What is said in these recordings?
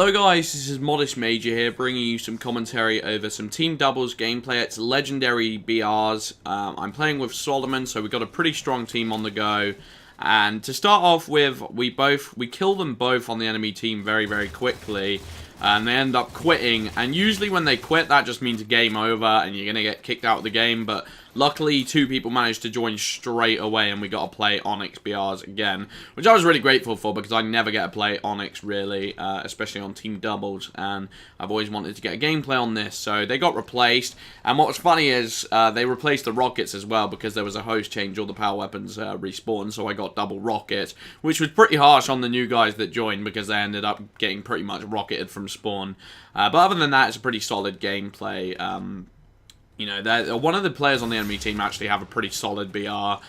Hello guys, this is Whaddup Major here, bringing you some commentary over some team doubles gameplay. It's legendary BRs. I'm playing with Solomon, so we've got a pretty strong team on the go. And to start off with, we kill them both on the enemy team very, very quickly. And they end up quitting, and usually when they quit, that just means game over, and you're going to get kicked out of the game, but luckily, 2 people managed to join straight away, and we got to play Onyx BRs again, which I was really grateful for, because I never get to play Onyx, really, especially on team doubles, and I've always wanted to get a gameplay on this, so they got replaced, and what was funny is, they replaced the rockets as well, because there was a host change, all the power weapons respawned, so I got double rockets, which was pretty harsh on the new guys that joined, because they ended up getting pretty much rocketed from spawn. But other than that, it's a pretty solid gameplay. You know, one of the players on the enemy team actually have a pretty solid BR.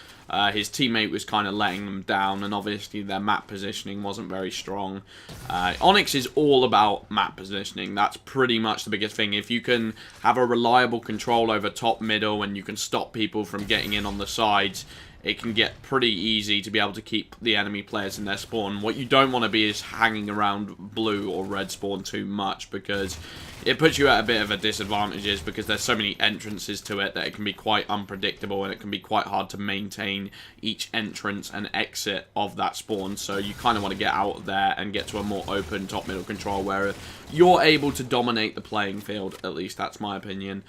His teammate was kind of letting them down, and obviously their map positioning wasn't very strong. Onyx is all about map positioning. That's pretty much the biggest thing. If you can have a reliable control over top, middle, and you can stop people from getting in on the sides, it can get pretty easy to be able to keep the enemy players in their spawn. What you don't want to be is hanging around blue or red spawn too much, because it puts you at a bit of a disadvantage, because there's so many entrances to it that it can be quite unpredictable, and it can be quite hard to maintain each entrance and exit of that spawn. So you kind of want to get out of there and get to a more open top-middle control where you're able to dominate the playing field. At least that's my opinion.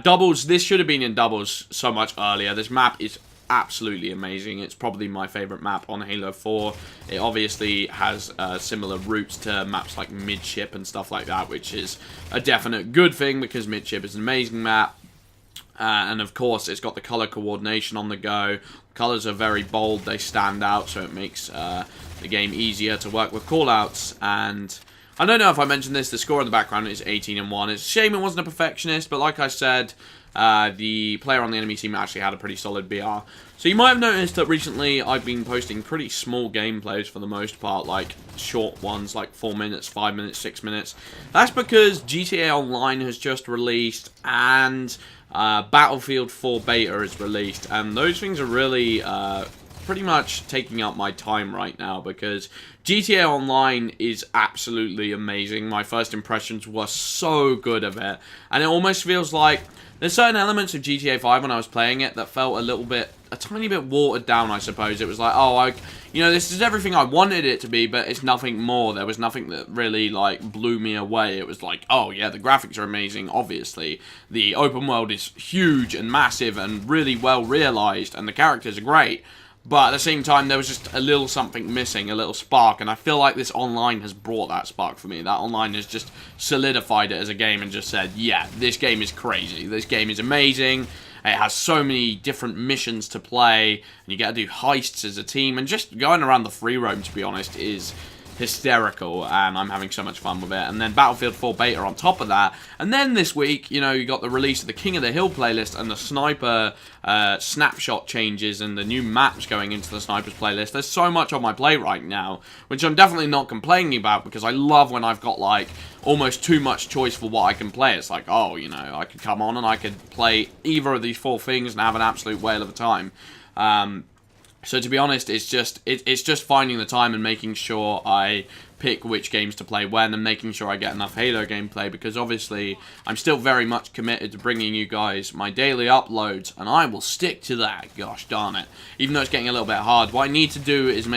Doubles, this should have been in doubles so much earlier. This map is absolutely amazing. It's probably my favorite map on Halo 4. It obviously has similar roots to maps like Midship and stuff like that, which is a definite good thing, because Midship is an amazing map. And of course, it's got the color coordination on the go. Colors are very bold, they stand out, so it makes the game easier to work with callouts. And I don't know if I mentioned this, the score in the background is 18-1. It's a shame it wasn't a perfectionist, but like I said, the player on the enemy team actually had a pretty solid BR. So you might have noticed that recently I've been posting pretty small gameplays for the most part, like short ones, like 4 minutes, 5 minutes, 6 minutes. That's because GTA Online has just released, and Battlefield 4 Beta is released, and those things are really pretty much taking up my time right now, because GTA Online is absolutely amazing. My first impressions were so good of it, and it almost feels like there's certain elements of GTA 5 when I was playing it that felt a tiny bit watered down, I suppose. It was like, oh, you know, this is everything I wanted it to be, but it's nothing more. There was nothing that really, like, blew me away. It was like, oh, yeah, the graphics are amazing, obviously. The open world is huge and massive and really well realized, and the characters are great. But at the same time, there was just a little something missing, a little spark, and I feel like this online has brought that spark for me. That online has just solidified it as a game and just said, yeah, this game is crazy. This game is amazing. It has so many different missions to play, and you get to do heists as a team, and just going around the free roam, to be honest, is hysterical, and I'm having so much fun with it. And then Battlefield 4 Beta on top of that, and then this week, you know, you got the release of the King of the Hill playlist and the Sniper snapshot changes and the new maps going into the Snipers playlist. There's so much on my plate right now, which I'm definitely not complaining about, because I love when I've got, like, almost too much choice for what I can play. It's like, oh, you know, I could come on and I could play either of these 4 things and have an absolute whale of a time. So to be honest, it's just finding the time and making sure I pick which games to play when, and making sure I get enough Halo gameplay, because obviously I'm still very much committed to bringing you guys my daily uploads, and I will stick to that, gosh darn it. Even though it's getting a little bit hard, what I need to do is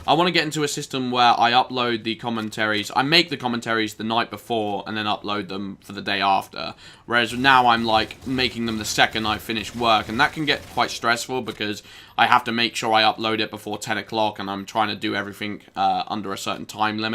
I want to get into a system where I upload the commentaries, I make the commentaries the night before and then upload them for the day after, whereas now I'm like making them the second I finish work, and that can get quite stressful, because I have to make sure I upload it before 10 o'clock, and I'm trying to do everything under a certain time limit,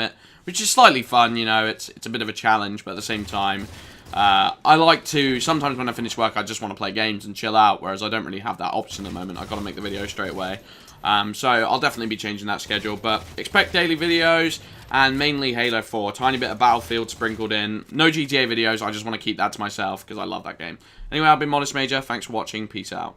which is slightly fun, you know, it's a bit of a challenge, but at the same time, I like to, sometimes when I finish work, I just want to play games and chill out, whereas I don't really have that option at the moment. I've got to make the video straight away. So I'll definitely be changing that schedule, but expect daily videos, and mainly Halo 4, tiny bit of Battlefield sprinkled in. No GTA videos, I just want to keep that to myself, because I love that game. Anyway, I've been Whaddup Major, thanks for watching, peace out.